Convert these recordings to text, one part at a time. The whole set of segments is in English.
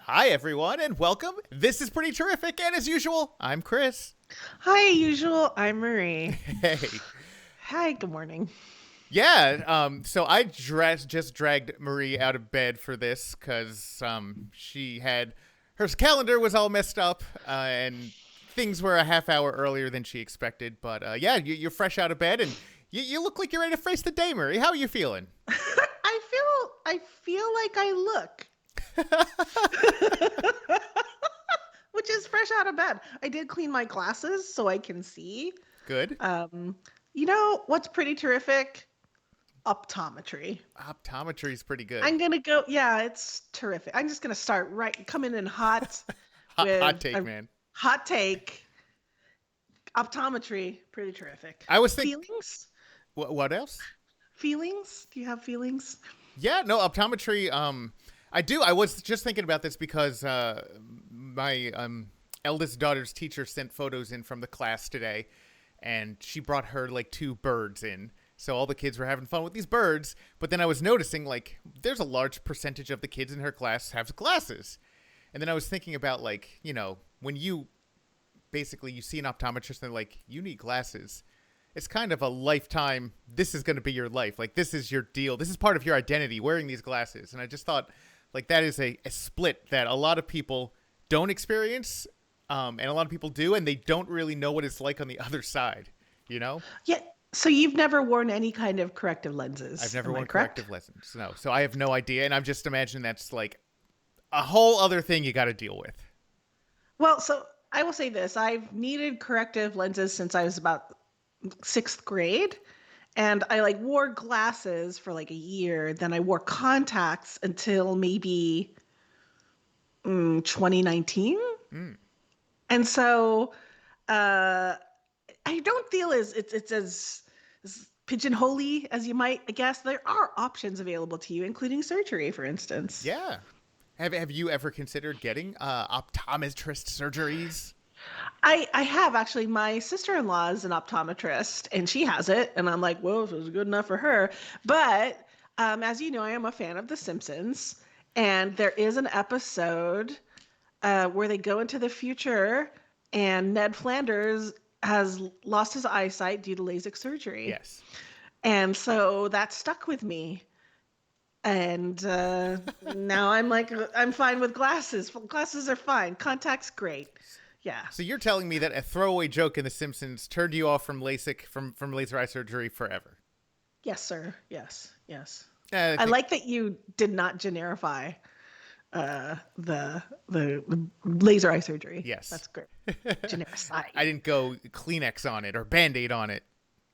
Hi, everyone, and welcome. This is Pretty Terrific, and as usual, I'm Chris. Hi, usual. I'm Marie. Hey. Hi, good morning. Yeah, so I just dragged Marie out of bed for this because she had her calendar was all messed up and things were a half hour earlier than she expected. But yeah, you're fresh out of bed and you look like you're ready to face the day, Marie. How are you feeling? I feel like I look. Which is fresh out of bed. I did clean my glasses so I can see. Good. You know what's pretty terrific? Optometry. Optometry is pretty good. I'm gonna go. Yeah, it's terrific. I'm just gonna start coming in hot Hot with take, a man. hot take. Optometry, pretty terrific. I was thinking, Feelings? what else? Feelings? Do you have feelings? Yeah, no, optometry. I do. I was just thinking about this because my eldest daughter's teacher sent photos in from the class today, and she brought her like two birds in. So all the kids were having fun with these birds. But then I was noticing like there's a large percentage of the kids in her class have glasses, and then I was thinking about like when you basically you see an optometrist and they're like you need glasses. It's kind of a lifetime. This is going to be your life. Like this is your deal. This is part of your identity. Wearing these glasses, and I just thought. Like that is a split that a lot of people don't experience, and a lot of people do, and they don't really know what it's like on the other side, Yeah. So you've never worn any kind of corrective lenses? I've never Am I worn correct? corrective lenses, no. So I have no idea, and I'm just imagining that's like a whole other thing you got to deal with. Well, so I will say this: I've needed corrective lenses since I was about sixth grade, and I like wore glasses for like a year. Then I wore contacts until maybe 2019. Mm. And so I don't feel it's as pigeonholy as you might. I guess there are options available to you, including surgery, for instance. Yeah. Have you ever considered getting optometrist surgeries? I have actually. My sister-in-law is an optometrist, and she has it, and I'm like, whoa, if it was good enough for her. But as you know, I am a fan of The Simpsons, and there is an episode where they go into the future, and Ned Flanders has lost his eyesight due to LASIK surgery, Yes. and so that stuck with me. And now I'm like, I'm fine with glasses. Glasses are fine. Contacts, great. Yeah. So you're telling me that a throwaway joke in The Simpsons turned you off from LASIK, from laser eye surgery forever? Yes, sir. Yes. Yes. I I think, like that you did not generify the laser eye surgery. yes. That's great. Genericide. I didn't go Kleenex on it or Band-Aid on it.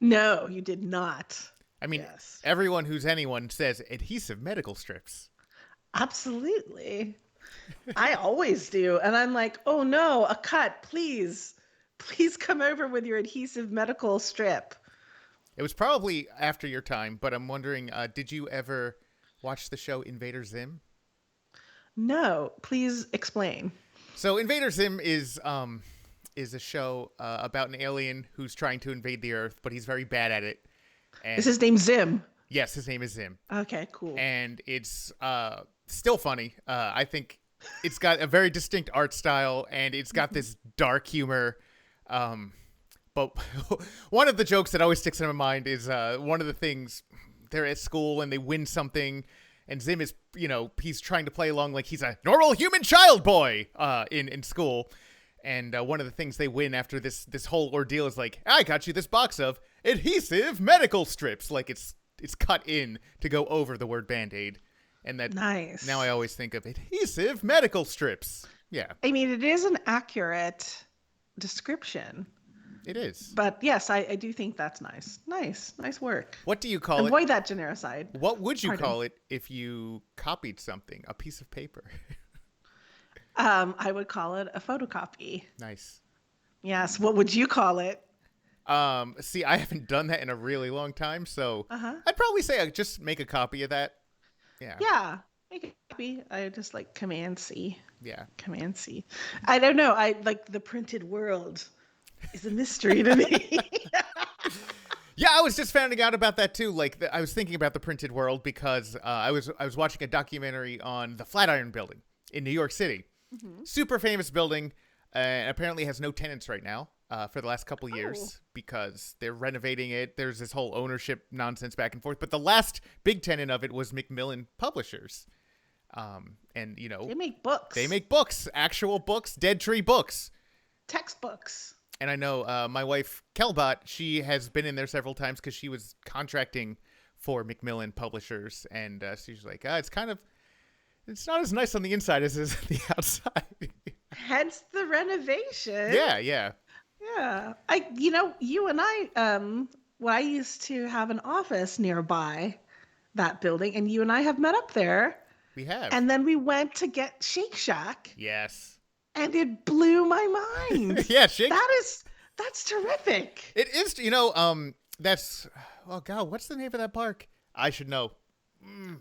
No, you did not. I mean, Yes. everyone who's anyone says adhesive medical strips. Absolutely. I always do. And I'm like, oh no, a cut, please. Please come over with your adhesive medical strip. It was probably after your time, but I'm wondering, did you ever watch the show Invader Zim? No, please explain. So Invader Zim is a show about an alien who's trying to invade the Earth, but he's very bad at it. And Is his name Zim? yes, his name is Zim. Okay, cool. And it's still funny. I think it's got a very distinct art style, and it's got this dark humor. But one of the jokes that always sticks in my mind is one of the things they're at school and they win something, and Zim is, he's trying to play along like he's a normal human child boy in school. And one of the things they win after this whole ordeal is like, I got you this box of adhesive medical strips. Like it's cut in to go over the word Band-Aid. And that Nice. now I always think of adhesive medical strips. Yeah, I mean, it is an accurate description. it is. But yes, I do think that's nice. Nice work. What do you call it? Avoid that genericide. What would you Pardon. call it if you copied something? A piece of paper. I would call it a photocopy. Nice. Yes. What would you call it? See, I haven't done that in a really long time, so Uh-huh. I'd probably say I just make a copy of that. Yeah. Yeah. Make a copy. I just like Command C. Yeah. Command C. I don't know. I like the printed world is a mystery to me. Yeah, I was just finding out about that too. Like, I was thinking about the printed world because I was watching a documentary on the Flatiron building in New York City. Super famous building. Apparently has no tenants right now for the last couple years because they're renovating it. There's this whole ownership nonsense back and forth. But the last big tenant of it was Macmillan Publishers. And, you know. They make books. They make books. Actual books. Dead tree books. Textbooks. And I know my wife, Kelbot, she has been in there several times because she was contracting for Macmillan Publishers. And she's like, it's not as nice on the inside as it is on the outside. Hence the renovation. Yeah, yeah. Yeah. You and I, I used to have an office nearby that building, and you and I have met up there. We have. And then we went to get Shake Shack. Yes. And it blew my mind. Yeah, Shake. That's terrific. It is, that's, oh God, what's the name of that park? I should know.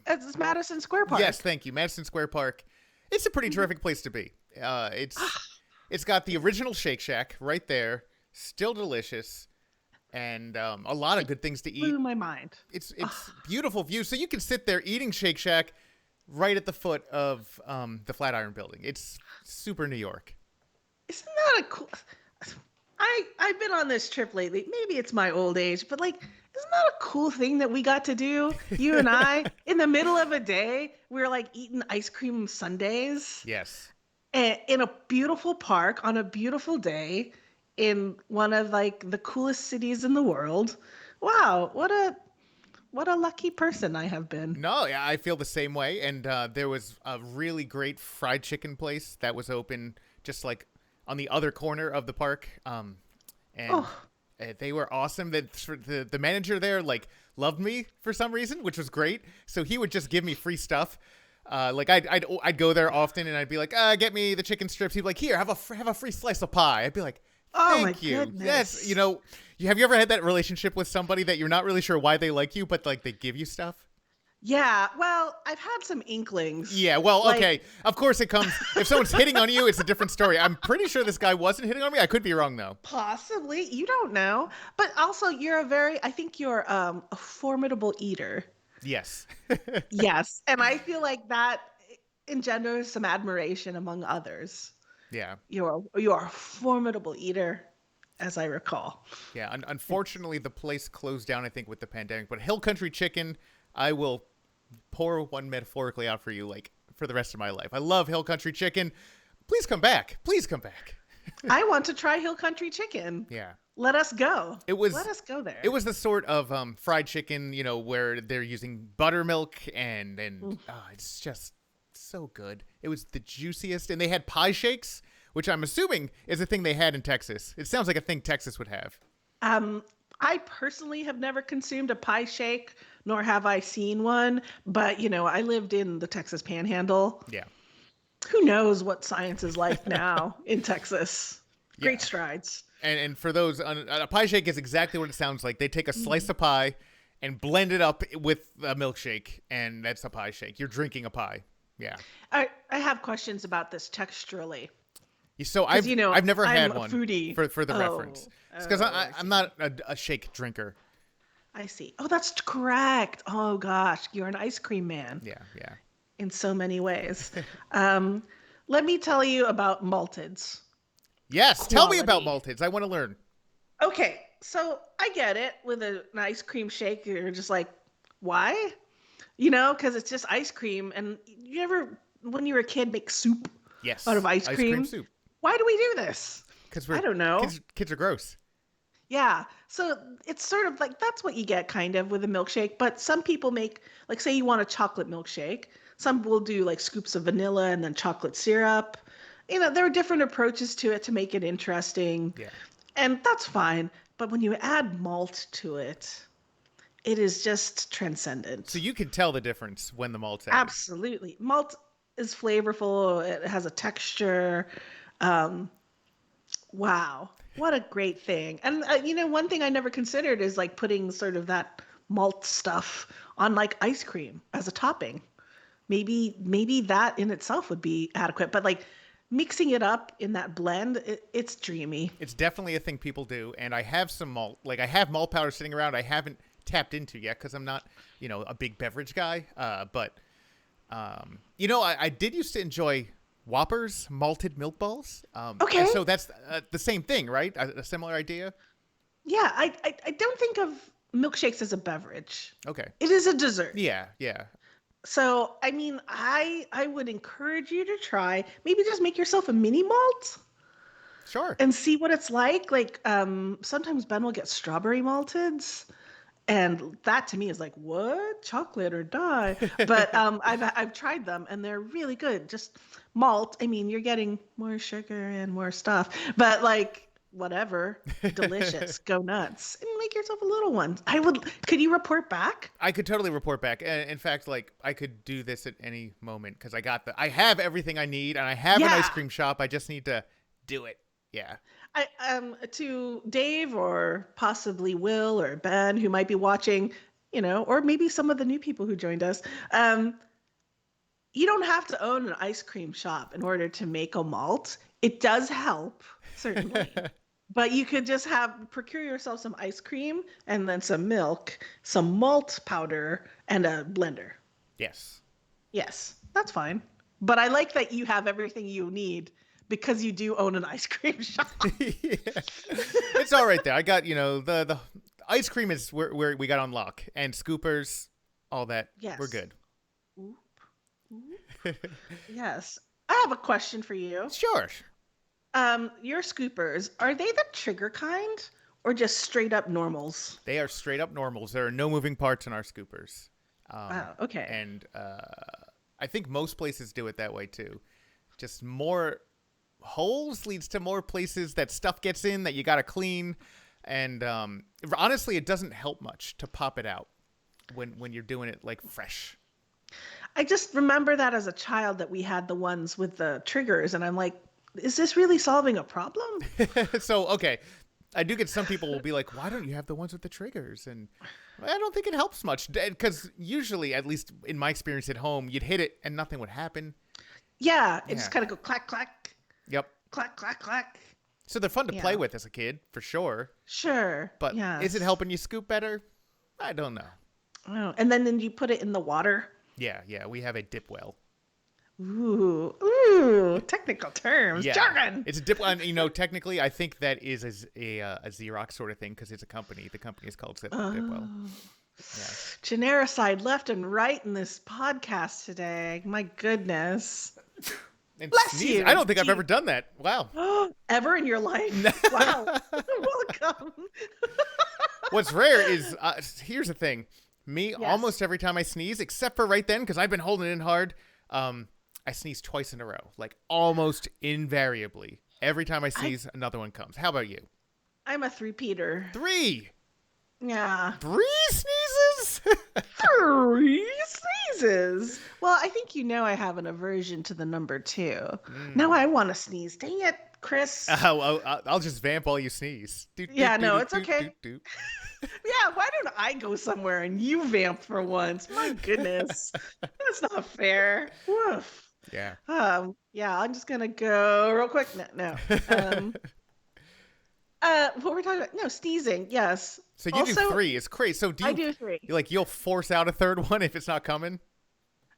It's Madison Square Park. Yes, thank you. Madison Square Park. It's a pretty terrific place to be. It's got the original Shake Shack right there, still delicious, and a lot of good things to eat. Blew my mind. It's beautiful view. So you can sit there eating Shake Shack right at the foot of the Flatiron building. It's super New York. Isn't that a cool? I've been on this trip lately. Maybe it's my old age, but like, isn't that a cool thing that we got to do? You and I, in the middle of a day, we were like eating ice cream sundaes. Yes. In a beautiful park on a beautiful day in one of like the coolest cities in the world. Wow, what a lucky person I have been. No, yeah, I feel the same way. And there was a really great fried chicken place that was open just like on the other corner of the park. They were awesome. The manager there like loved me for some reason, which was great. So he would just give me free stuff. Like I'd go there often and I'd be like, get me the chicken strips. He'd be like, here, have a free slice of pie. I'd be like, thank you. Goodness. Yes, have you ever had that relationship with somebody that you're not really sure why they like you, but like they give you stuff? Yeah, well, I've had some inklings. Yeah, well, okay. Of course it comes, if someone's hitting on you, it's a different story. I'm pretty sure this guy wasn't hitting on me. I could be wrong, though. Possibly. You don't know. But also, I think you're a formidable eater. Yes. Yes. And I feel like that engenders some admiration among others. Yeah. You are a formidable eater, as I recall. Yeah. Unfortunately, the place closed down, I think, with the pandemic. But Hill Country Chicken, I will pour one metaphorically out for you, like, for the rest of my life. I love Hill Country Chicken. Please come back. Please come back. I want to try Hill Country Chicken. Yeah. Let us go. Let us go there. It was the sort of fried chicken, where they're using buttermilk and it's just so good. It was the juiciest, and they had pie shakes, which I'm assuming is a thing they had in Texas. It sounds like a thing Texas would have. I personally have never consumed a pie shake, nor have I seen one. But I lived in the Texas Panhandle. Yeah. Who knows what science is like now in Texas? Great strides. And for those, a pie shake is exactly what it sounds like. They take a slice of pie and blend it up with a milkshake, and that's a pie shake. You're drinking a pie. Yeah. I have questions about this texturally. So I've never had one foodie. for the reference. Because I'm not a shake drinker. I see. Oh, that's correct. Oh gosh, you're an ice cream man. Yeah, yeah. In so many ways. Let me tell you about malteds. Yes, tell me about malteds. I want to learn. Okay, so I get it. With an ice cream shake, you're just like, why? Because it's just ice cream. And you ever, when you were a kid, make soup out of ice cream soup. Why do we do this? Because I don't know. Kids are gross. Yeah, so it's sort of like that's what you get kind of with a milkshake. But some people make, like, say you want a chocolate milkshake. Some will do like scoops of vanilla and then chocolate syrup. There are different approaches to it to make it interesting. Yeah. And that's fine. But when you add malt to it, it is just transcendent. So you can tell the difference when the malt's added. Absolutely. Malt is flavorful. It has a texture. Wow. What a great thing. And, one thing I never considered is like putting sort of that malt stuff on like ice cream as a topping. Maybe that in itself would be adequate. But like mixing it up in that blend, it's dreamy. It's definitely a thing people do. And I have some malt. Like I have malt powder sitting around I haven't tapped into yet because I'm not, a big beverage guy. But I did used to enjoy Whoppers, malted milk balls. Okay. And so that's the same thing, right? A similar idea. Yeah, I don't think of milkshakes as a beverage. Okay. It is a dessert. Yeah, yeah. So, I mean, I would encourage you to try, maybe just make yourself a mini malt Sure. and see what it's like. Like, sometimes Ben will get strawberry malteds, and that to me is like, what? Chocolate or die? But I've tried them and they're really good. Just malt. I mean, you're getting more sugar and more stuff, but like whatever, delicious. Go nuts and make yourself a little one. Could you report back? I could totally report back. In fact, like I could do this at any moment because I have everything I need and I have an ice cream shop. I just need to do it. Yeah. To Dave or possibly Will or Ben who might be watching, or maybe some of the new people who joined us. You don't have to own an ice cream shop in order to make a malt. It does help, certainly. But you could just procure yourself some ice cream and then some milk, some malt powder, and a blender. Yes. Yes, that's fine. But I like that you have everything you need because you do own an ice cream shop. Yeah. It's all right there. I got, the ice cream is where we got on lock. And scoopers, all that. Yes. We're good. Oop. Yes. I have a question for you. Sure. Your scoopers, are they the trigger kind or just straight up normals? They are straight up normals. There are no moving parts in our scoopers. Wow, okay. And I think most places do it that way too. Just more holes leads to more places that stuff gets in that you got to clean. And honestly, it doesn't help much to pop it out when you're doing it like fresh. I just remember that as a child that we had the ones with the triggers, and I'm like, is this really solving a problem? So, okay. I do get some people will be like, why don't you have the ones with the triggers? And I don't think it helps much. Because usually, at least in my experience at home, you'd hit it and nothing would happen. Yeah, it just kind of go clack, clack. Yep. Clack, clack, clack. So they're fun to play with as a kid, for sure. Sure. But is it helping you scoop better? I don't know. Oh, and then you put it in the water? Yeah. We have a dip well. Ooh, technical terms, jargon. It's a dip well. And, technically, I think that is a Xerox sort of thing because it's a company. The company is called Dip Well. Yeah. Genericide left and right in this podcast today. My goodness. And Bless sneeze. you. I don't think I've ever done that. Wow. Ever in your life? Wow. Welcome. What's rare is, here's the thing. Almost every time I sneeze, except for right then, because I've been holding it in hard, I sneeze twice in a row. Like, almost invariably. Every time I sneeze, another one comes. How about you? I'm a three-peater. 3? Yeah. 3 sneezes? 3 sneezes. Well, I think I have an aversion to the number 2. Now I want to sneeze. Dang it, Chris. I'll just vamp while you sneeze. It's okay. Yeah, why don't I go somewhere and you vamp for once? My goodness. That's not fair. Woof. Yeah. I'm just gonna go real quick. No. What were we talking about? No, sneezing. Yes. So you do 3. It's crazy. So I do 3. You'll force out a third one if it's not coming?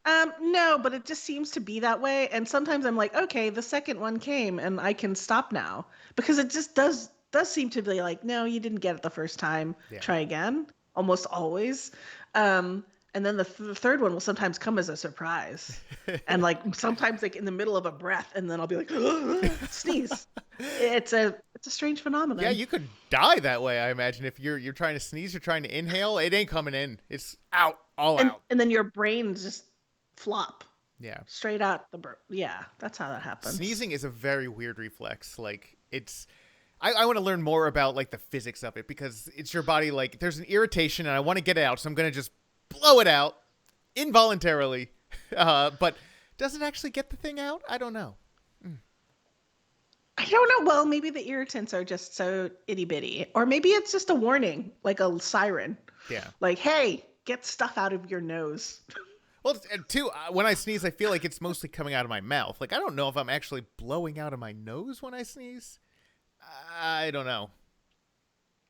No, but it just seems to be that way. And sometimes I'm like, okay, the second one came and I can stop now because it just does seem to be like, no, you didn't get it the first time. Yeah. Try again. Almost always. And then the third one will sometimes come as a surprise. And like sometimes like in the middle of a breath, and then I'll be like, sneeze. It's a strange phenomenon. Yeah, you could die that way, I imagine. If you're trying to sneeze, you're trying to inhale, it ain't coming in. It's out, out. And then your brain just flop. Yeah. Straight out yeah, that's how that happens. Sneezing is a very weird reflex. Like I want to learn more about like the physics of it because it's your body, like there's an irritation and I want to get it out. So I'm going to just blow it out involuntarily. But does it actually get the thing out? I don't know. I don't know. Well, maybe the irritants are just so itty bitty, or maybe it's just a warning, like a siren. Yeah. Like, hey, get stuff out of your nose. Well, too, when I sneeze, I feel like it's mostly coming out of my mouth. Like, I don't know if I'm actually blowing out of my nose when I sneeze. I don't know.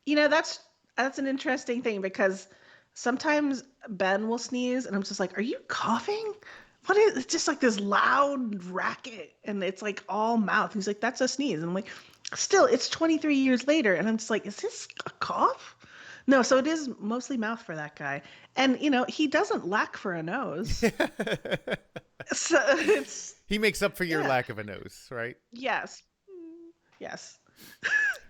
That's an interesting thing because sometimes Ben will sneeze and I'm just like, are you coughing? what is it's just like this loud racket, and it's like all mouth. He's like, that's a sneeze. And I'm like, still, it's 23 years later, and I'm just like, is this a cough? No, so it is mostly mouth for that guy. And he doesn't lack for a nose. So it's He makes up for your yeah. lack of a nose, right? Yes. Yes.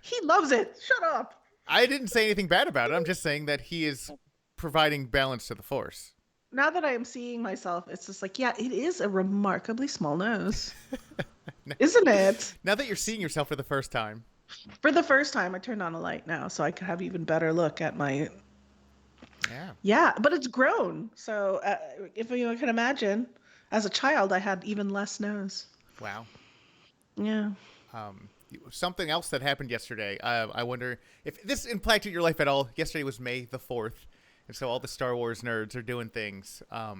He loves it. Shut up. I didn't say anything bad about it. I'm just saying that he is providing balance to the force. Now that I am seeing myself, it's just like, yeah, it is a remarkably small nose. Isn't it? Now that you're seeing yourself for the first time. For the first time, I turned on a light now, so I could have even better look at my. Yeah. Yeah, but it's grown. So if you can imagine, as a child, I had even less nose. Wow. Yeah. Something else that happened yesterday. I wonder if this impacted your life at all. Yesterday was May the 4th, and so all the Star Wars nerds are doing things. I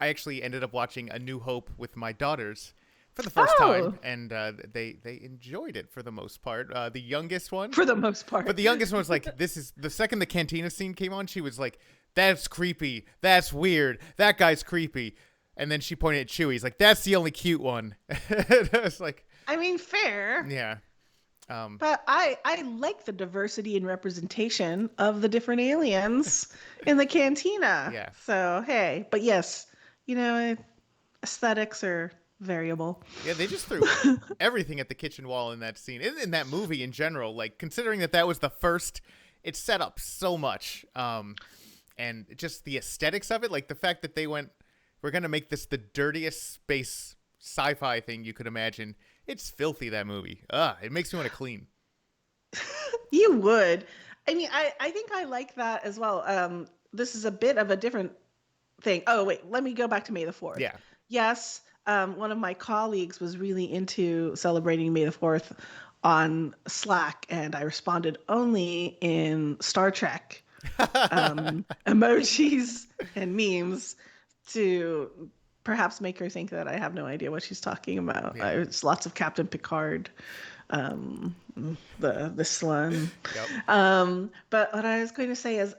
actually ended up watching A New Hope with my daughters for the first time, and they enjoyed it for the most part. The youngest one, For the most part. but the youngest one was like, "This is the second the cantina scene came on." She was like, "That's creepy. That's weird. That guy's creepy." And then she pointed at Chewie. He's like, "That's the only cute one." And I was like, I mean, fair. "Yeah." But I like the diversity and representation of the different aliens in the cantina. Yeah. So, hey, but yes, aesthetics are variable. Yeah, they just threw everything at the kitchen wall in that scene, in that movie in general. Like, considering that was the first, it set up so much. And just the aesthetics of it, like the fact that they went, we're going to make this the dirtiest space sci-fi thing you could imagine. It's filthy, that movie. It makes me want to clean. You would. I mean, I think I like that as well. This is a bit of a different thing. Oh, wait, let me go back to May the 4th. Yeah. Yes, one of my colleagues was really into celebrating May the 4th on Slack, and I responded only in Star Trek emojis and memes to perhaps make her think that I have no idea what she's talking about. Yeah. It's lots of Captain Picard, this one. Yep. But what I was going to say is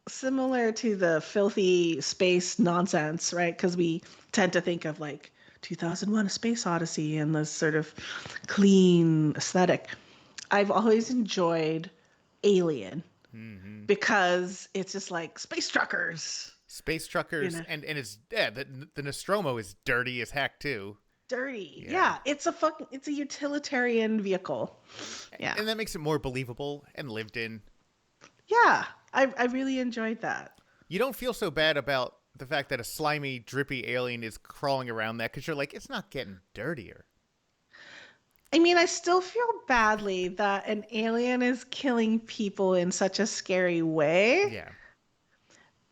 similar to the filthy space nonsense, right? Because we tend to think of like 2001: A Space Odyssey and this sort of clean aesthetic. I've always enjoyed Alien because it's just like space truckers. Space truckers, and it's the Nostromo is dirty as heck too. Dirty, yeah. It's a utilitarian vehicle. Yeah, and that makes it more believable and lived in. Yeah, I really enjoyed that. You don't feel so bad about the fact that a slimy, drippy alien is crawling around that because you're like, it's not getting dirtier. I mean, I still feel badly that an alien is killing people in such a scary way. Yeah.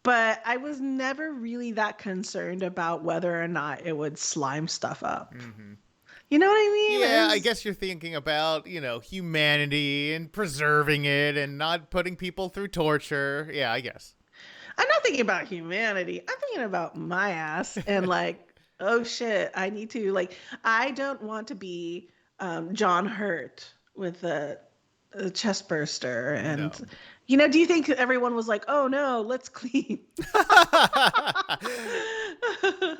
But I was never really that concerned about whether or not it would slime stuff up. Mm-hmm. You know what I mean? Yeah, I guess you're thinking about, humanity and preserving it and not putting people through torture. Yeah, I guess. I'm not thinking about humanity. I'm thinking about my ass and like, oh shit, I need to I don't want to be John Hurt with a chest burster and. No. Do you think everyone was like, oh no, let's clean?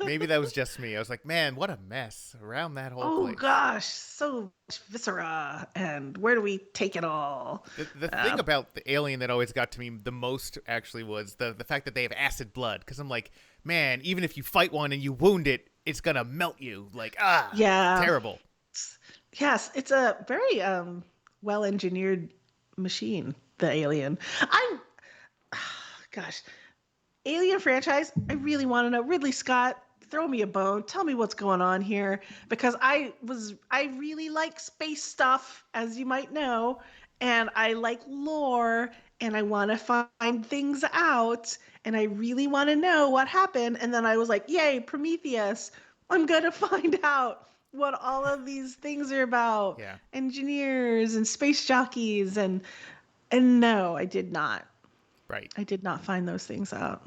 Maybe that was just me. I was like, man, what a mess around that whole place. Oh gosh, so much viscera. And where do we take it all? The thing about the alien that always got to me the most actually was the fact that they have acid blood. Because I'm like, man, even if you fight one and you wound it, it's going to melt you. Like, yeah, terrible. Yes, it's a very well-engineered machine. The Alien. Gosh, Alien franchise. I really want to know. Ridley Scott, throw me a bone. Tell me what's going on here because I really like space stuff, as you might know, and I like lore, and I want to find things out, and I really want to know what happened. And then I was like, yay, Prometheus! I'm gonna find out what all of these things are about. Yeah. Engineers and space jockeys and no, I did not. Right. I did not find those things out.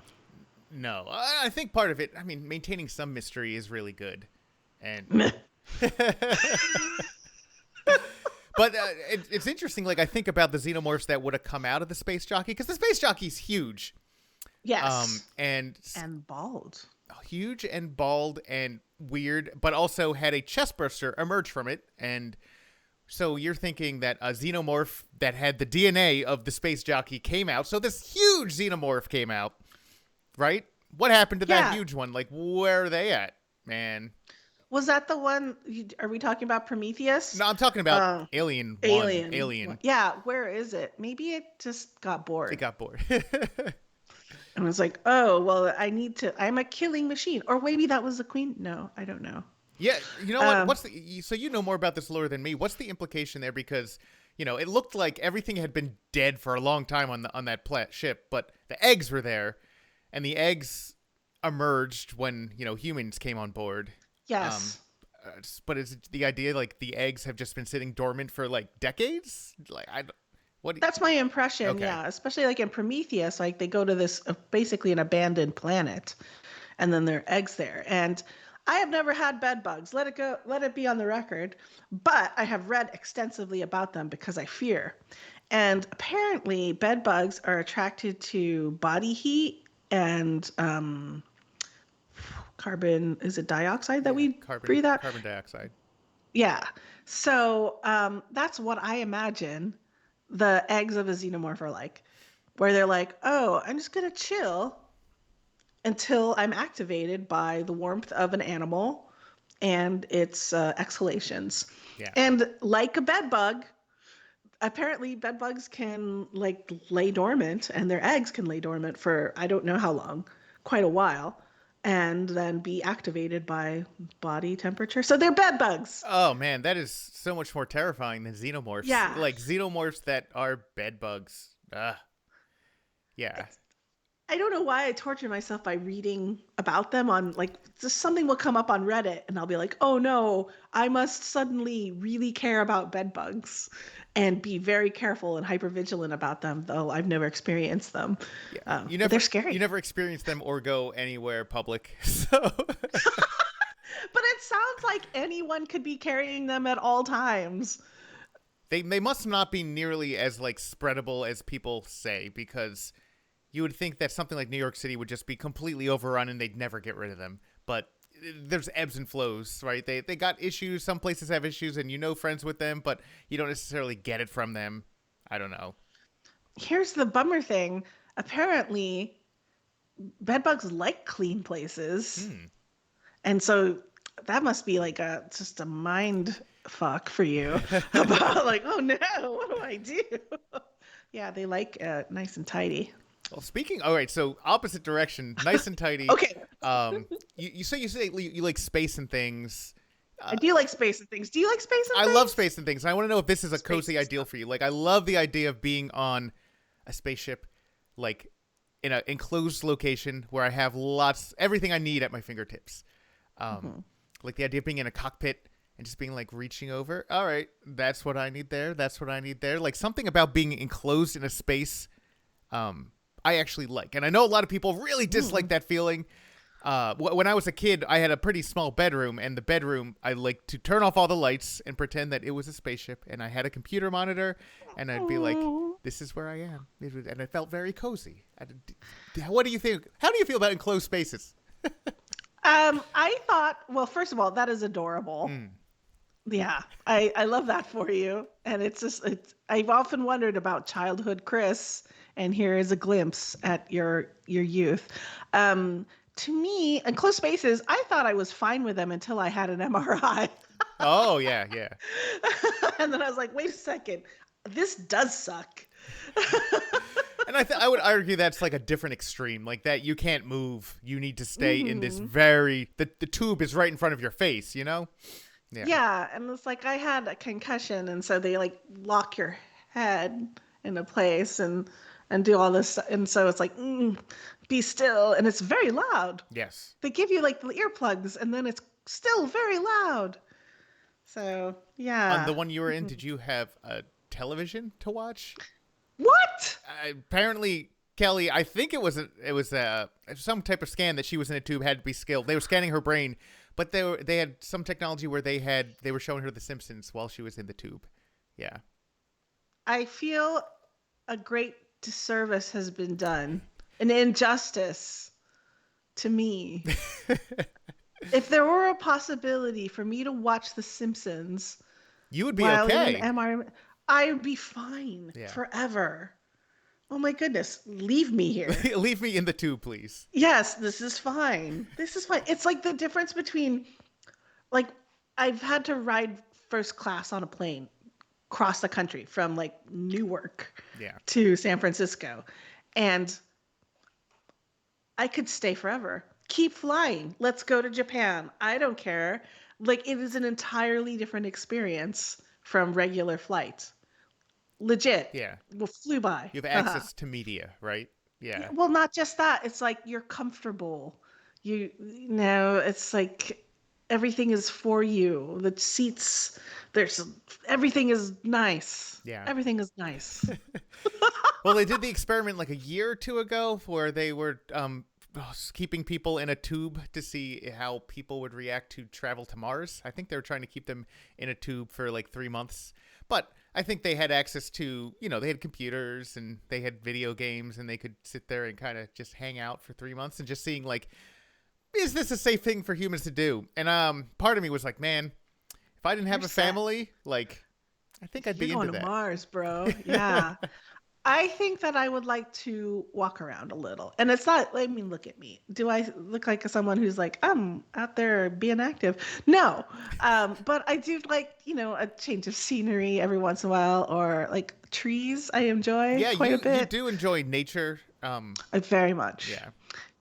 No. I think part of it, maintaining some mystery is really good. And But it's interesting, I think about the Xenomorphs that would have come out of the Space Jockey, because the Space Jockey's huge. Yes. And bald. Oh, huge and bald and weird, but also had a chestburster emerge from it. And so you're thinking that a xenomorph that had the DNA of the space jockey came out. So this huge xenomorph came out, right? What happened to that huge one? Like, where are they at, man? Was that the one? Are we talking about Prometheus? No, I'm talking about Alien 1. Alien. Yeah, where is it? Maybe it just got bored. It got bored. And was like, oh, well, I'm a killing machine. Or maybe that was the queen. No, I don't know. Yeah, you know what? So you know more about this lore than me. What's the implication there? Because, you know, it looked like everything had been dead for a long time on that ship, but the eggs were there, and the eggs emerged when, you know, humans came on board. Yes. But is it the idea like the eggs have just been sitting dormant for like decades? Like That's my impression. Okay. Yeah, especially like in Prometheus, like they go to this basically an abandoned planet, and then there are eggs there. And I have never had bed bugs. Let it be on the record. But I have read extensively about them because I fear. And apparently, bed bugs are attracted to body heat and carbon, is it dioxide that we breathe out? Carbon dioxide. Yeah. So that's what I imagine the eggs of a xenomorph are like, where they're like, oh, I'm just going to chill until I'm activated by the warmth of an animal and its exhalations. Yeah. And like a bed bug, apparently bed bugs can like lay dormant, and their eggs can lay dormant for I don't know how long, quite a while, and then be activated by body temperature. So they're bed bugs. Oh man, that is so much more terrifying than xenomorphs. Yeah. Like xenomorphs that are bed bugs. Yeah. I don't know why I torture myself by reading about them on like just something will come up on Reddit and I'll be like, oh no, I must suddenly really care about bed bugs and be very careful and hypervigilant about them, though I've never experienced them. Yeah. They're scary. You never experienced them or go anywhere public. So But it sounds like anyone could be carrying them at all times. They must not be nearly as like spreadable as people say, because you would think that something like New York City would just be completely overrun and they'd never get rid of them. But there's ebbs and flows, right? They got issues. Some places have issues and you know friends with them, but you don't necessarily get it from them. I don't know. Here's the bummer thing. Apparently, bedbugs like clean places. And so that must be like just a mind fuck for you about like, oh no, what do I do? Yeah, they like nice and tidy. Well, all right, so opposite direction, nice and tidy. Okay. You say you like space and things. I do like space and things. Do you like space and things? I love space and things. And I want to know if this is a cozy ideal for you. Like, I love the idea of being on a spaceship, like in an enclosed location where I have everything I need at my fingertips. Like the idea of being in a cockpit and just being like reaching over. All right, that's what I need there. That's what I need there. Like something about being enclosed in a space. I actually like. And I know a lot of people really dislike that feeling. When I was a kid, I had a pretty small bedroom, and the bedroom, I like to turn off all the lights and pretend that it was a spaceship, and I had a computer monitor, and I'd be like, this is where I am. And it felt very cozy. What do you think? How do you feel about enclosed spaces? I thought, well, first of all, that is adorable. Yeah, I love that for you. And I've often wondered about childhood Chris, and here is a glimpse at your youth. To me, enclosed spaces, I thought I was fine with them until I had an MRI. Oh, yeah. And then I was like, wait a second, this does suck. And I would argue that's like a different extreme, like that you can't move. You need to stay in this the tube is right in front of your face, you know? Yeah, and it's like I had a concussion, and so they like lock your head into place and do all this, and so it's like be still, and it's very loud. Yes, they give you like the earplugs, and then it's still very loud. So yeah. On the one you were in, did you have a television to watch? What? Apparently, Kelly, I think it was some type of scan that she was in a tube had to be skilled. They were scanning her brain. But they had some technology where they were showing her The Simpsons while she was in the tube. Yeah. I feel a great disservice has been done, an injustice to me. If there were a possibility for me to watch The Simpsons You would be while in okay. an MRI, I would be fine Yeah. forever. Oh my goodness, leave me here. Leave me in the tube, please. Yes, this is fine. This is fine. It's like the difference between, like, I've had to ride first class on a plane across the country from like Newark Yeah. to San Francisco. And I could stay forever. Keep flying. Let's go to Japan. I don't care. Like, it is an entirely different experience from regular flights. Legit. Yeah. Well, flew by. You have access to media, right? Yeah. Well, not just that. It's like you're comfortable. You know, it's like everything is for you. The seats, everything is nice. Yeah. Everything is nice. Well, they did the experiment like a year or two ago where they were keeping people in a tube to see how people would react to travel to Mars. I think they were trying to keep them in a tube for like 3 months. But I think they had access to, they had computers and they had video games and they could sit there and kind of just hang out for 3 months and just seeing like, is this a safe thing for humans to do? And part of me was like, man, if I didn't have a family, like, I think I'd be into going that. to Mars, bro. Yeah. I think that I would like to walk around a little. And it's not, I mean, look at me. Do I look like someone who's like, I'm out there being active? No. But I do like, a change of scenery every once in a while, or like trees I enjoy quite a bit. You do enjoy nature. Very much. Yeah.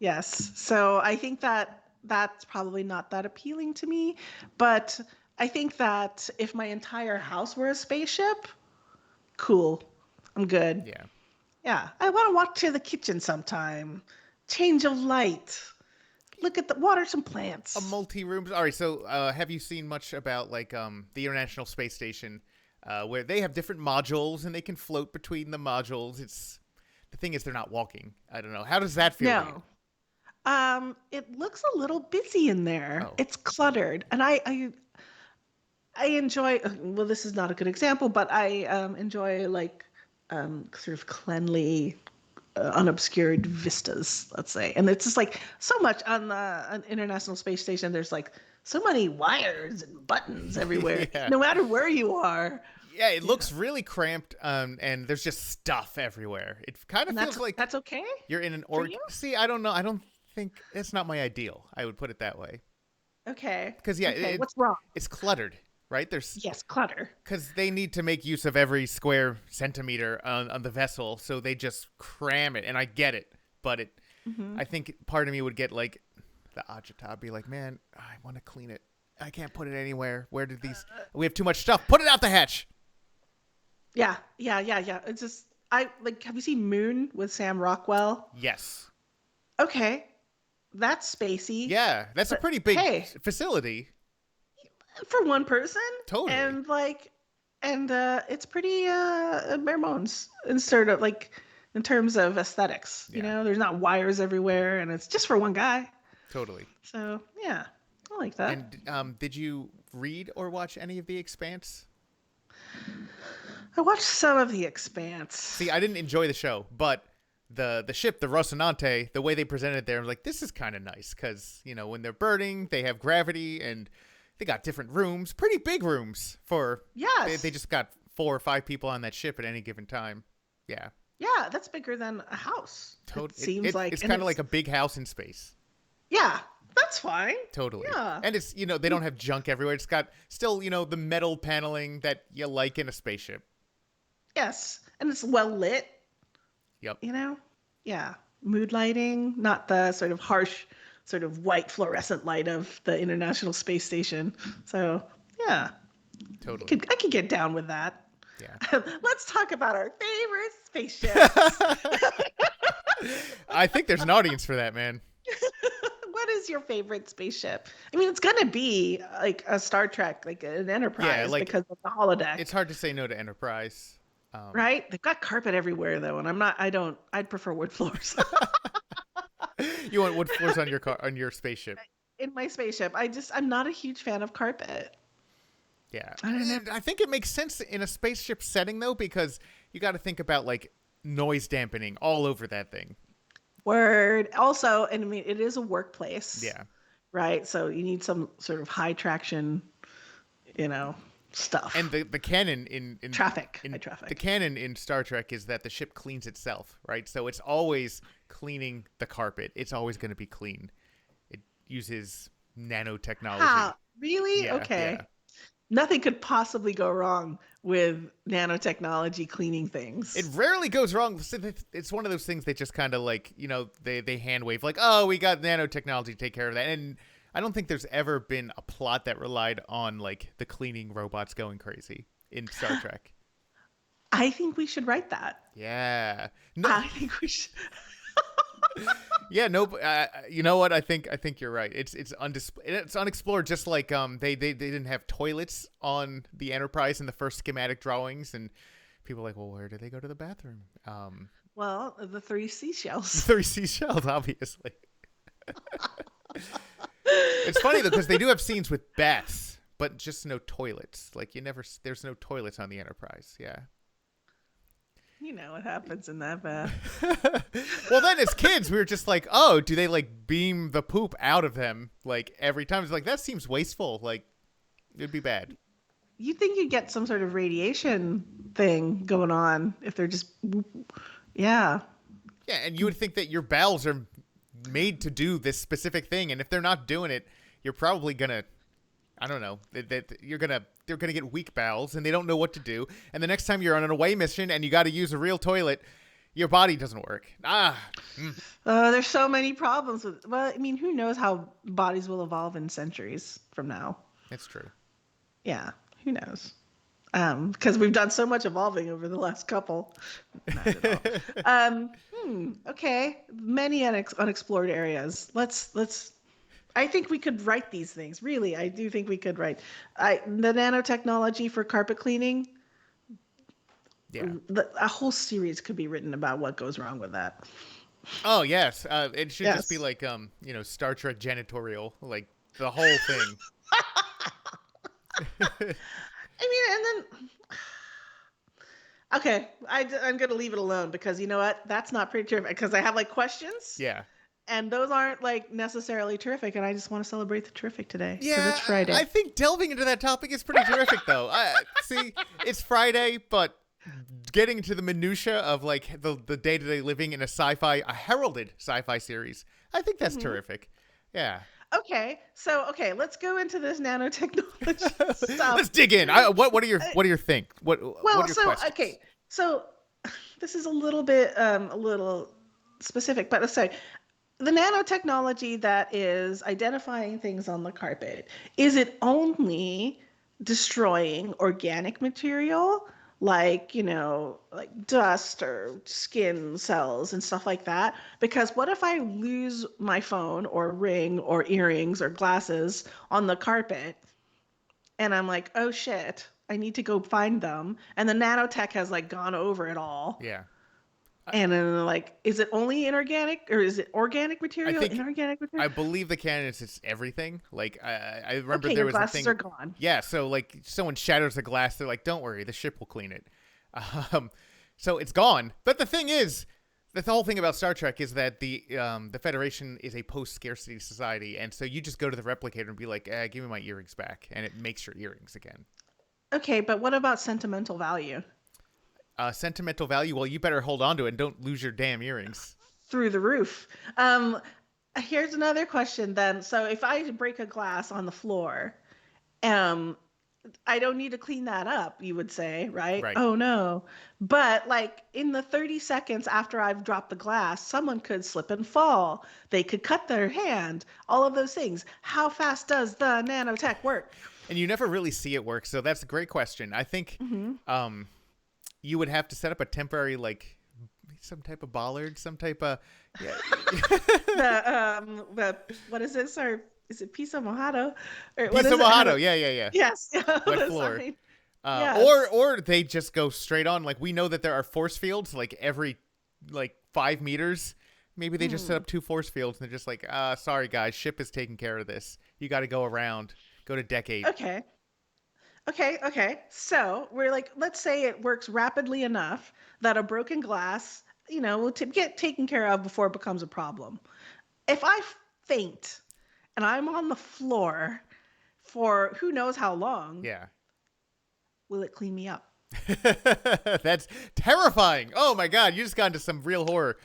Yes. So I think that that's probably not that appealing to me. But I think that if my entire house were a spaceship, cool. I'm good. Yeah. Yeah. I want to walk to the kitchen sometime. Change of light. Look at water some plants. A multi-room. All right. So have you seen much about like the International Space Station where they have different modules and they can float between the modules? The thing is they're not walking. I don't know. How does that feel? No. It looks a little busy in there. Oh. It's cluttered. And I enjoy, well, this is not a good example, but I enjoy like sort of cleanly, unobscured vistas, let's say. And it's just like so much on the International Space Station. There's like so many wires and buttons everywhere, no matter where you are. Yeah, it looks really cramped, and there's just stuff everywhere. It kind of feels like that's okay. You're in an See, I don't know. I don't think it's not my ideal. I would put it that way. Okay. Because what's wrong? It's cluttered. Right? Yes, clutter. Because they need to make use of every square centimeter on the vessel, so they just cram it. And I get it, but I think part of me would get like the agita, be like, man, I want to clean it. I can't put it anywhere. Where did these? We have too much stuff. Put it out the hatch. Yeah. It's just have you seen Moon with Sam Rockwell? Yes. Okay, that's spacey. Yeah, that's a pretty big facility. For one person. Totally. And it's pretty bare bones in terms of aesthetics. Yeah. There's not wires everywhere, and it's just for one guy. Totally. So yeah, I like that. And did you read or watch any of The Expanse? I watched some of The Expanse. See, I didn't enjoy the show, but the ship, the Rocinante, the way they presented it there, I was like, this is kind of nice because, when they're burning, they have gravity and they got different rooms, pretty big rooms for. Yes. They just got 4 or 5 people on that ship at any given time. Yeah. Yeah, that's bigger than a house. Totally. Seems like it's kind of like a big house in space. Yeah, that's fine. Totally. Yeah. And it's they don't have junk everywhere. It's got still the metal paneling that you like in a spaceship. Yes, and it's well lit. Yep. Yeah, mood lighting, not the sort of harsh, sort of white fluorescent light of the International Space Station. So yeah, totally. I could get down with that. Yeah. Let's talk about our favorite spaceships. I think there's an audience for that, man. What is your favorite spaceship? I mean, it's gonna be like a Star Trek, like an Enterprise, because of the holodeck. It's hard to say no to Enterprise. Right? They've got carpet everywhere though, and I'd prefer wood floors. You want wood floors on your spaceship? In my spaceship, I'm not a huge fan of carpet. Yeah. I think it makes sense in a spaceship setting though, because you got to think about like noise dampening all over that thing. Word. Also, and I mean, it is a workplace, Yeah. right? So you need some sort of high traction, you know, And stuff. the canon in High the traffic. canon in Star Trek is that the ship cleans itself, right? So it's always cleaning the carpet. It's always going to be clean. It uses nanotechnology. How? Really? Yeah, yeah. Okay. Nothing could possibly go wrong with nanotechnology cleaning It things. rarely goes wrong. It's one of those things they just kind of like, they hand wave like, oh, we got nanotechnology to take care of that. And I don't think there's ever been a plot that relied on like the cleaning robots going crazy in Star Trek. I think we should write that. Yeah. No. I think we should. Yeah. No. You know what? I think you're right. It's unexplored. Just like they didn't have toilets on the Enterprise in the first schematic drawings, and people are like, well, where do they go to the bathroom? Well, the three seashells. Three seashells, obviously. It's funny though because they do have scenes with baths, but just no toilets. Like there's no toilets on the Enterprise. Yeah. You know what happens in that bath. Well, then as kids, we were just like, oh, do they like beam the poop out of them like every time? It's like that seems wasteful. Like it'd be bad. You think you'd get some sort of radiation thing going on if they're just, yeah. Yeah, and you would think that your bowels are made to do this specific thing, and if they're not doing it, you're probably gonna, I don't know, they're gonna get weak bowels, and they don't know what to do. And the next time you're on an away mission and you got to use a real toilet, your body doesn't work. There's so many problems with, well, I mean, who knows how bodies will evolve in centuries from now? It's true. Yeah, who knows? Because we've done so much evolving over the last couple. Not at all. Okay, many unexplored areas. Let's. I think we could write these things. Really, I do think we could write. The nanotechnology for carpet cleaning. Yeah. A whole series could be written about what goes wrong with that. Oh yes. It should just be Yes. like Star Trek janitorial, like the whole thing. I mean, and then okay, I'm gonna leave it alone because you know what? That's not pretty terrific. Because I have like questions, Yeah. and those aren't like necessarily terrific, and I just want to celebrate the terrific today because Yeah, it's Friday. I think delving into that topic is pretty terrific, though. See, it's Friday, but getting into the minutia of like the day-to-day living in a heralded sci-fi series, I think that's terrific. Yeah. Okay, let's go into this nanotechnology stuff. Let's dig in. What are your what Well, are your questions? so this is a little bit a little specific, but let's say the nanotechnology that is identifying things on the carpet, is it only destroying organic material like, like dust or skin cells and stuff like that? Because what if I lose my phone or ring or earrings or glasses on the carpet and I'm like, oh shit, I need to go find them. And the nanotech has like gone over it all. Yeah. And then they're like, is it only inorganic or is it organic material? think Inorganic I material? believe the canon is it's everything. Like I remember Okay, there your was a glasses thing. are gone. Yeah, so like someone shatters a glass, they're like, "Don't worry, the ship will clean it." So it's gone. But the thing is, the whole thing about Star Trek is that the Federation is a post-scarcity society, and so you just go to the replicator and be like, "Give me my earrings back," and it makes your earrings again. Okay, but what about sentimental value? Sentimental value. Well, you better hold on to it and don't lose your damn earrings. Through the roof. Here's another question then. So if I break a glass on the floor, um, I don't need to clean that up, you would say, right? Right. Oh no. But like in the 30 seconds after I've dropped the glass, someone could slip and fall. They could cut their hand, all of those things. How fast does the nanotech work? And you never really see it work, so that's a great question. I think you would have to set up a temporary, like, some type of bollard, some type of... Yeah. What is this? Or is it pizza mojado? Or what Piece is of it? mojado, yeah. Yes. Wet floor. Sorry. Yes. Or they just go straight on. Like, we know that there are force fields, like, every, 5 meters. Maybe they just set up 2 force fields, and they're just like, sorry, guys, ship is taking care of this. You got to go around. Go to decade. Okay. So we're like, let's say it works rapidly enough that a broken glass will get taken care of before it becomes a problem. If I faint and I'm on the floor for who knows how long, Yeah. will it clean me up? That's terrifying. Oh my God, you just got into some real horror.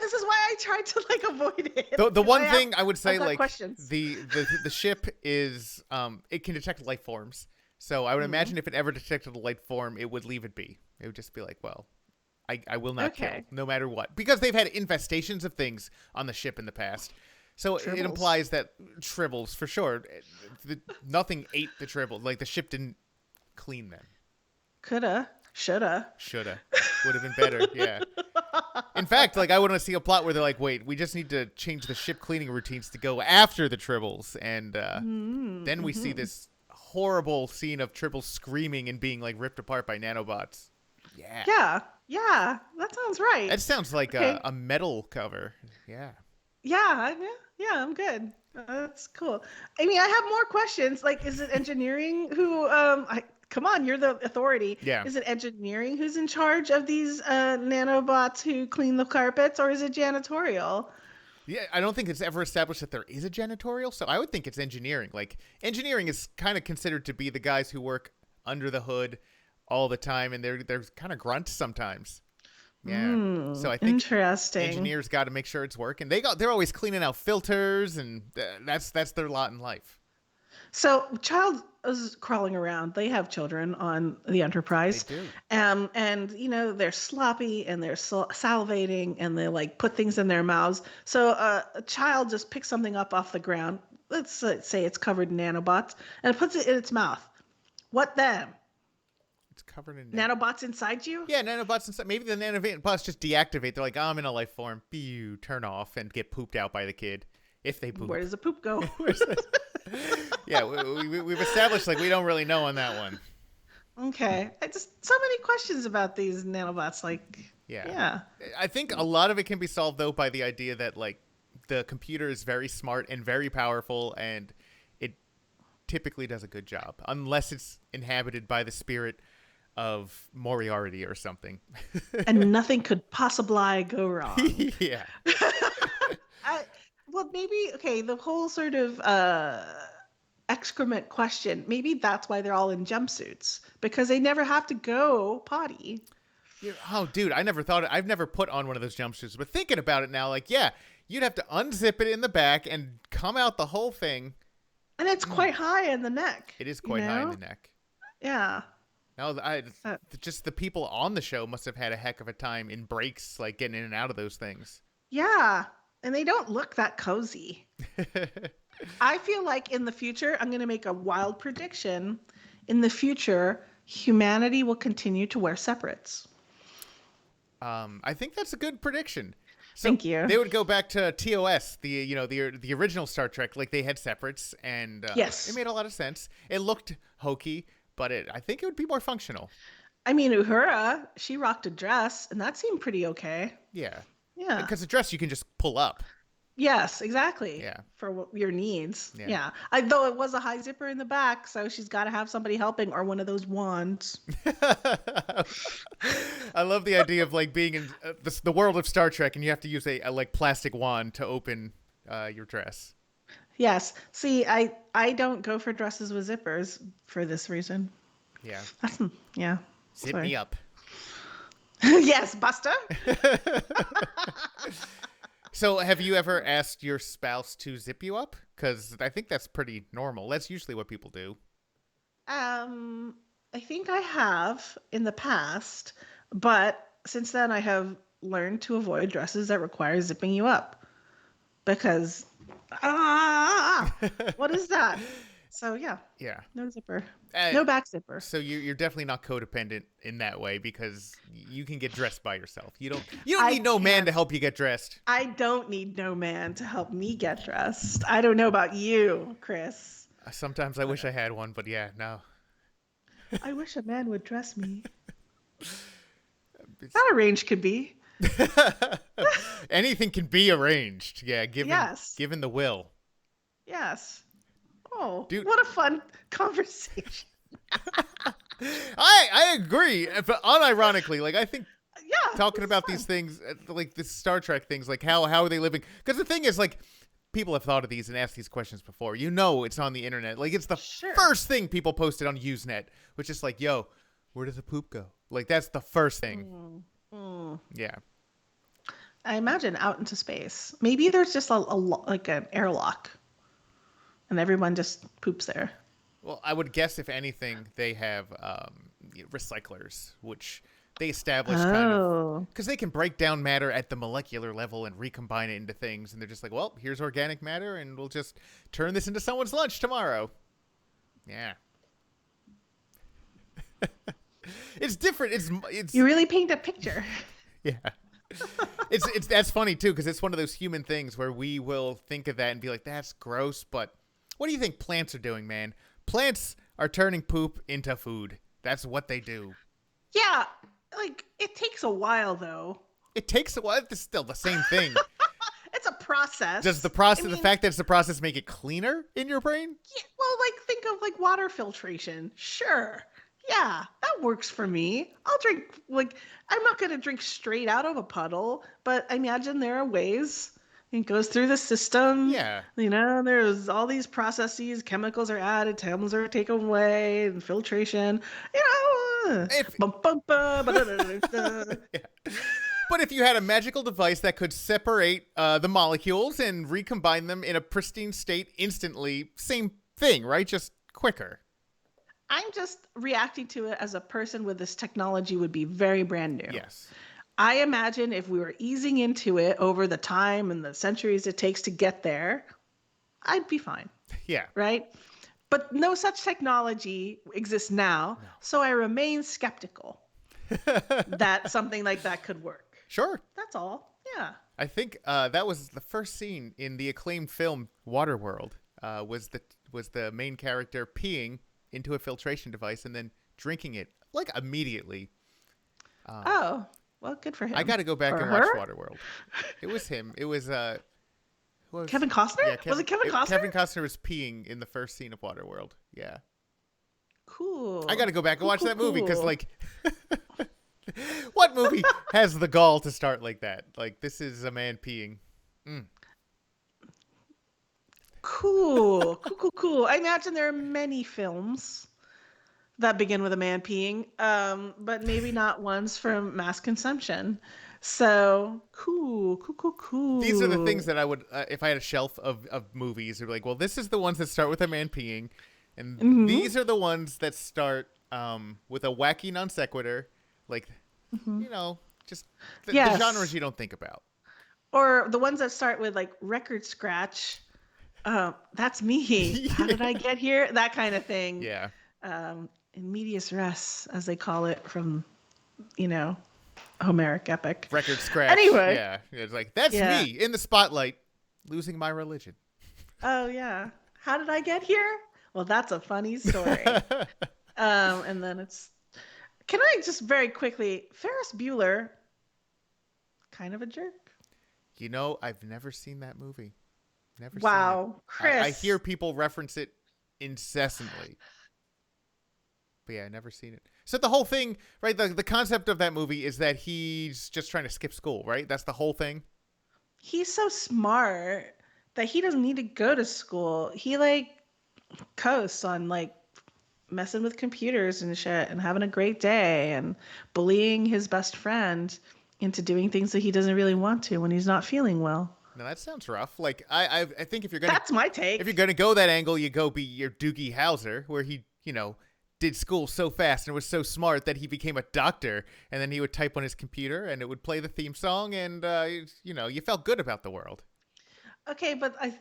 This is why I tried to like avoid it. The one thing I would say, like questions. the ship is it can detect life forms. So I would imagine if it ever detected a life form, it would leave it be. It would just be like, well, I will not kill no matter what, because they've had infestations of things on the ship in the past. So Tribbles. it implies that tribbles for sure. Nothing ate the tribbles. Like the ship didn't clean them. Coulda, shoulda. Would have been better. Yeah. In fact, like I want to see a plot where they're like, wait, we just need to change the ship cleaning routines to go after the tribbles, and then we see this horrible scene of tribbles screaming and being like ripped apart by nanobots. Yeah. Yeah. That sounds right. That sounds like a metal cover. Yeah. Yeah, I'm good. That's cool. I mean, I have more questions. Like, is it engineering who? Come on, you're the authority. Yeah. Is it engineering who's in charge of these nanobots who clean the carpets, or is it janitorial? Yeah, I don't think it's ever established that there is a janitorial, so I would think it's engineering. Like, engineering is kind of considered to be the guys who work under the hood all the time, and they're kind of grunts sometimes. Yeah. So I think interesting. Engineers got to make sure it's working. They're always cleaning out filters, and that's their lot in life. So child is crawling around. They have children on the Enterprise. They do. And they're sloppy and they're salivating and they like put things in their mouths. So a child just picks something up off the ground. Let's say it's covered in nanobots and it puts it in its mouth. What then? It's covered in nanobots inside you? Yeah, nanobots inside. Maybe the nanobots just deactivate. They're like, I'm in a life form. Pew, turn off and get pooped out by the kid. If they poop. Where does the poop go? Yeah, we've established like we don't really know on that one. Okay. I just so many questions about these nanobots. Like, yeah. I think a lot of it can be solved though by the idea that like the computer is very smart and very powerful, and it typically does a good job, unless it's inhabited by the spirit of Moriarty or something. And nothing could possibly go wrong. Yeah. Well, maybe, okay, the whole sort of excrement question, maybe that's why they're all in jumpsuits, because they never have to go potty. Oh, dude, I've never put on one of those jumpsuits, but thinking about it now, like, yeah, you'd have to unzip it in the back and come out the whole thing. And it's quite high in the neck. It is quite high in the neck. Yeah. No, just the people on the show must have had a heck of a time in breaks, like getting in and out of those things. Yeah. And they don't look that cozy. I feel like in the future, I'm going to make a wild prediction. In the future, humanity will continue to wear separates. I think that's a good prediction. So Thank you. They would go back to TOS, the original Star Trek, like they had separates, and yes, it made a lot of sense. It looked hokey, but I think it would be more functional. I mean, Uhura, she rocked a dress, and that seemed pretty okay. Yeah. Yeah. Because a dress you can just pull up. Yes, exactly. Yeah. For your needs. Yeah. Though it was a high zipper in the back, so she's got to have somebody helping or one of those wands. I love the idea of like being in the world of Star Trek, and you have to use a like plastic wand to open your dress. Yes. See, I don't go for dresses with zippers for this reason. Yeah. Yeah. Zip me up. Yes, Buster. So have you ever asked your spouse to zip you up? Because I think that's pretty normal. That's usually what people do. I think I have in the past, but since then I have learned to avoid dresses that require zipping you up. Because, what is that? So yeah. No zipper. No back zipper. So you're definitely not codependent in that way, because you can get dressed by yourself. You don't need no man to help you get dressed. I don't need no man to help me get dressed. I don't know about you, Chris. Sometimes I wish I had one, but yeah, no. I wish a man would dress me. That arranged could be. Anything can be arranged. Yeah, given the will. Yes. Oh, dude, what a fun conversation. I agree, but unironically, like I think. Yeah, talking about these things, like the Star Trek things, like how are they living? Because the thing is, like, people have thought of these and asked these questions before. You know, it's on the internet. Like, it's the first thing people posted on Usenet, which is like, yo, where does the poop go? Like, that's the first thing. Yeah. I imagine out into space. Maybe there's just like an airlock, and everyone just poops there. Well, I would guess if anything, they have recyclers, which they establish kind of because they can break down matter at the molecular level and recombine it into things, and they're just like, well, here's organic matter, and we'll just turn this into someone's lunch tomorrow. Yeah. It's different. It's you really paint a picture. Yeah. It's that's funny too, because it's one of those human things where we will think of that and be like, that's gross, but what do you think plants are doing, man? Plants are turning poop into food. That's what they do. Yeah, like it takes a while though. It takes a while. It's still the same thing. It's a process. Does the process, the fact that it's a process, make it cleaner in your brain? Yeah, well, like think of like water filtration. Sure. Yeah, that works for me. I'll drink, like, I'm not going to drink straight out of a puddle, but I imagine there are ways it goes through the system. Yeah. You know, there's all these processes, chemicals are added, chemicals are taken away, and filtration. You know, Yeah. But if you had a magical device that could separate the molecules and recombine them in a pristine state instantly, same thing, right? Just quicker. I'm just reacting to it as a person with this technology would be very brand new. Yes. I imagine if we were easing into it over the time and the centuries it takes to get there, I'd be fine. Yeah. Right? But no such technology exists now, so I remain skeptical that something like that could work. Sure. That's all. Yeah. I think that was the first scene in the acclaimed film Waterworld. Was the main character peeing into a filtration device and then drinking it like immediately. Oh, well, good for him. I got to go back and watch Waterworld. It was him. It was Kevin Costner? Yeah, was it Kevin Costner? Kevin Costner was peeing in the first scene of Waterworld. Yeah. Cool. I got to go back and watch that movie because, like, what movie has the gall to start like that? Like, this is a man peeing. Cool. Cool. I imagine there are many films that begin with a man peeing, but maybe not ones from mass consumption. So cool. These are the things that I would, if I had a shelf of movies, would be like, well, this is the ones that start with a man peeing, and these are the ones that start with a wacky non sequitur, like, you know, just the genres you don't think about. Or the ones that start with like record scratch. That's me. How did I get here? That kind of thing. Yeah. In medias res, as they call it from, you know, Homeric epic. Record scratch. Anyway. Yeah. It's like, that's me in the spotlight, losing my religion. Oh, yeah. How did I get here? Well, that's a funny story. And then can I just very quickly, Ferris Bueller, kind of a jerk. You know, I've never seen that movie. Never wow, seen it. Chris. I hear people reference it incessantly. But yeah, I never seen it. So the whole thing, right, the concept of that movie is that he's just trying to skip school, right? That's the whole thing? He's so smart that he doesn't need to go to school. He, like, coasts on, like, messing with computers and shit and having a great day and bullying his best friend into doing things that he doesn't really want to when he's not feeling well. No, that sounds rough. Like, I think if you're gonna, that's my take. If you're gonna go that angle, you go be your Doogie Hauser, where he, you know, did school so fast and was so smart that he became a doctor, and then he would type on his computer and it would play the theme song, and you know, you felt good about the world. Okay, but I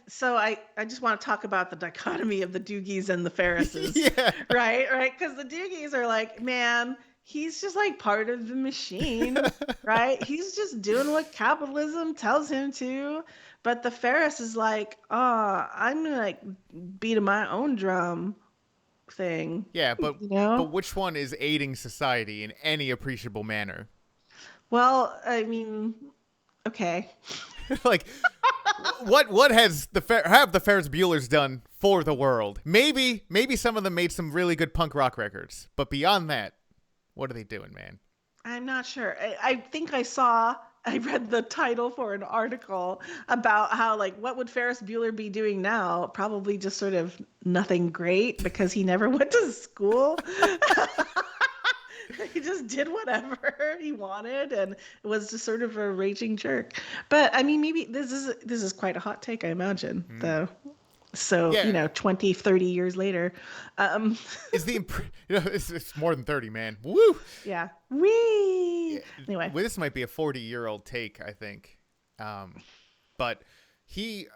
just want to talk about the dichotomy of the Doogies and the Ferrises. Yeah. Right? Because the Doogies are like, man, he's just like part of the machine, right? He's just doing what capitalism tells him to. But the Ferris is like, oh, I'm gonna like beat my own drum thing. Yeah, but you know? But which one is aiding society in any appreciable manner? Well, I mean, okay. Like, what has the Ferris Buellers done for the world? Maybe some of them made some really good punk rock records, but beyond that, what are they doing, man? I'm not sure. I think I read the title for an article about how, like, what would Ferris Bueller be doing now? Probably just sort of nothing great because he never went to school. He just did whatever he wanted and was just sort of a raging jerk. But I mean, maybe this is quite a hot take, I imagine, though. So, Yeah. 20, 30 years later. Um, Is the it's more than 30, man. Woo. yeah. Wee. Anyway. Well, this might be a 40-year-old take, I think. But he,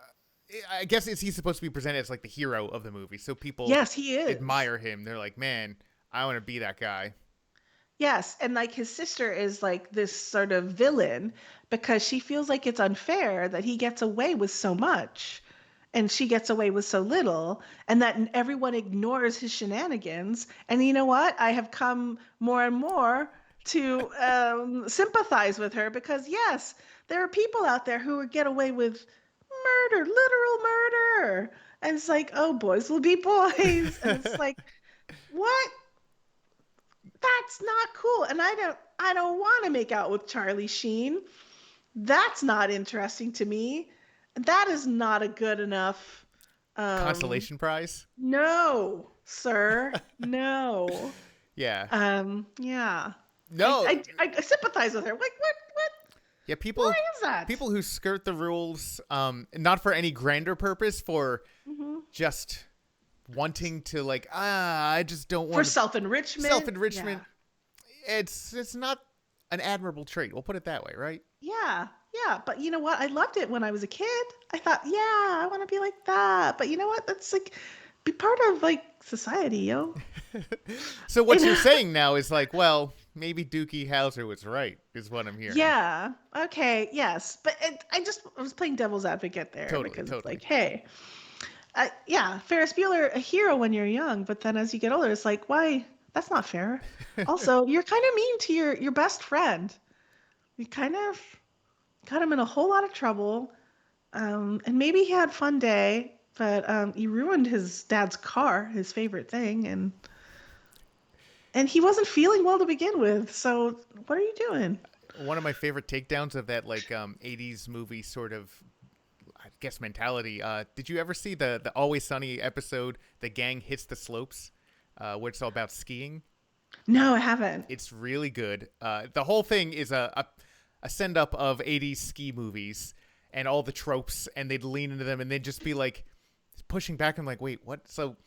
I guess, is he supposed to be presented as like the hero of the movie? So people Yes, he is. admire him. They're like, man, I want to be that guy. Yes, and like his sister is like this sort of villain because she feels like it's unfair that he gets away with so much and she gets away with so little, and that everyone ignores his shenanigans. And you know what? I have come more and more to sympathize with her because, yes, there are people out there who get away with murder, literal murder. And it's like, oh, boys will be boys. And it's like, what? That's not cool. And I don't want to make out with Charlie Sheen. That's not interesting to me. That is not a good enough Consolation prize. no, sir. No. Yeah. Yeah. No. I sympathize with her. Like, what? Yeah, people. Why is that? People who skirt the rules, not for any grander purpose, for just wanting to, like, I just don't want For self-enrichment. self-enrichment. It's not an admirable trait. We'll put it that way, right? Yeah. Yeah. But you know what? I loved it when I was a kid. I thought, yeah, I want to be like that. But you know what? That's like, be part of like society, yo. So what you're saying now is like, well, maybe Doogie Hauser was right, is what I'm hearing. Yeah. Okay. Yes. But I was playing devil's advocate there because it's like, hey, yeah, Ferris Bueller, a hero when you're young, but then as you get older, it's like, why? That's not fair. Also, you're kind of mean to your best friend. You kind of got him in a whole lot of trouble, and maybe he had a fun day, but you ruined his dad's car, his favorite thing, and he wasn't feeling well to begin with. So what are you doing? One of my favorite takedowns of that, like, 80s movie sort of, I guess, mentality. Did you ever see the Always Sunny episode, The Gang Hits the Slopes, where it's all about skiing? No, I haven't. It's really good. The whole thing is a send-up of 80s ski movies and all the tropes, and they'd lean into them and they'd just be, like, pushing back. I'm like, wait, what? So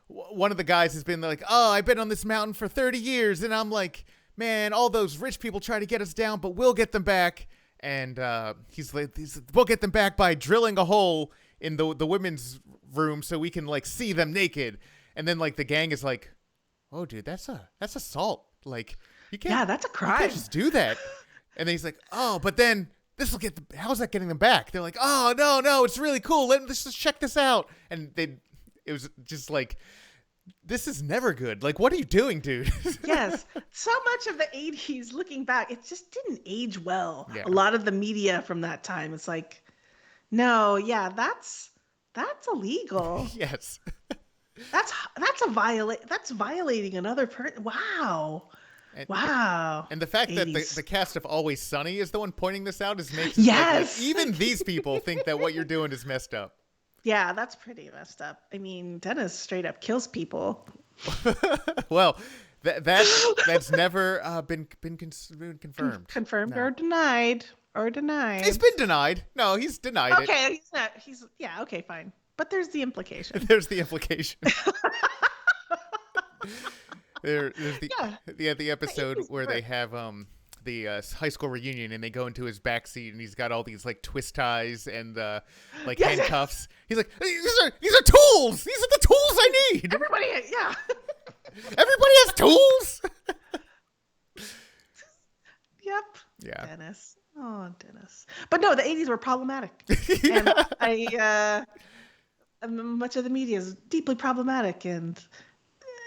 one of the guys has been like, oh, I've been on this mountain for 30 years, and I'm like, man, all those rich people try to get us down, but we'll get them back. And he's like, we'll get them back by drilling a hole in the women's room so we can, like, see them naked. And then, like, the gang is like, oh, dude, that's assault. Like, you can't. Yeah, that's a You crime. can't just do that. And then he's like, oh, but then this will get. How's that getting them back? They're like, oh, no, it's really cool. Let's just check this out. And it was just like, this is never good. Like, what are you doing, dude? Yes, so much of the 80s, looking back, it just didn't age well. Yeah. A lot of the media from that time, it's like, no, yeah, that's illegal. Yes. That's violating another person. Wow. And, Wow. And the fact that 80s. the cast of Always Sunny is the one pointing this out makes Yes. like, even these people think that what you're doing is messed up. Yeah, that's pretty messed up. I mean, Dennis straight up kills people. Well, that's never been confirmed. Confirmed No. or denied. It's been denied. No, he's denied it. Okay, he's not. Yeah, okay, fine. But there's the implication. There's the implication. There's the episode where they have the high school reunion and they go into his backseat and he's got all these like twist ties and like Yes. handcuffs. He's like, these are tools. These are the tools I need. Everybody, yeah. Everybody has tools. Yep. Yeah. Dennis. Oh, Dennis. But no, the 80s were problematic. And much of the media is deeply problematic, and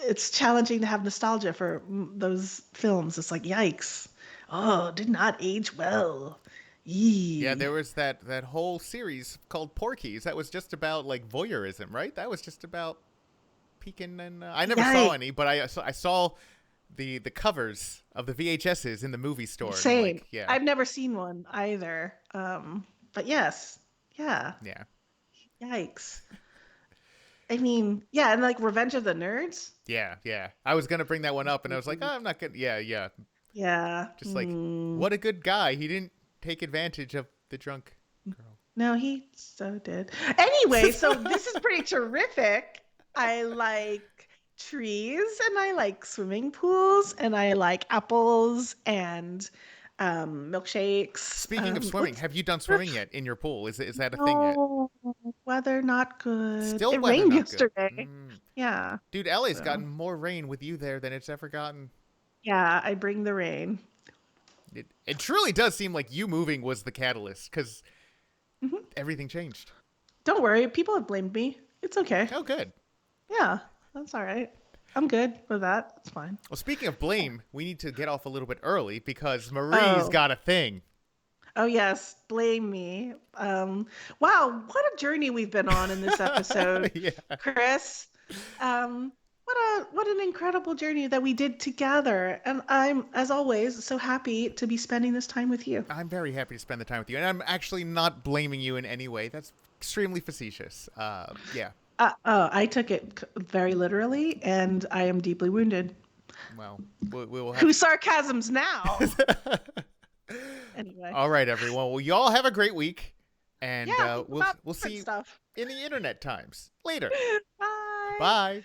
it's challenging to have nostalgia for those films. It's like, yikes. Oh, did not age well. Yee. Yeah, there was that whole series called Porky's that was just about like voyeurism, right? That was just about peeking and I never saw Yikes. any, but I saw the covers of the VHSs in the movie store. And I'm Same. like, yeah, I've never seen one either. But yes. Yeah. yeah. Yikes. I mean, yeah, and like Revenge of the Nerds. Yeah, yeah. I was gonna bring that one up, and I was like, oh, I'm not gonna. Yeah, yeah. Yeah. Just like, what a good guy. He didn't take advantage of the drunk girl. No, he so did. Anyway, so this is pretty terrific. I like trees and I like swimming pools and I like apples and milkshakes. Speaking of swimming, have you done swimming yet in your pool? Is that a thing yet? No, weather not good. Still It weather rained not yesterday. good. Mm. Yeah. Dude, LA's So. gotten more rain with you there than it's ever gotten. Yeah, I bring the rain. It truly does seem like you moving was the catalyst, because Mhm. everything changed. Don't worry, people have blamed me. It's okay. Oh, good. Yeah, that's all right. I'm good with that. It's fine. Well, speaking of blame, we need to get off a little bit early because Marie's Oh. got a thing. Oh yes, blame me. Wow, what a journey we've been on in this episode, Yeah. Chris. What an incredible journey that we did together, and I'm, as always, so happy to be spending this time with you. I'm very happy to spend the time with you, and I'm actually not blaming you in any way. That's extremely facetious. Yeah. I took it very literally, and I am deeply wounded. Well, we will have. Whose sarcasms now? Anyway. All right, everyone. Well, y'all have a great week, and Yeah, we'll see you stuff. in the internet times later. Bye. Bye.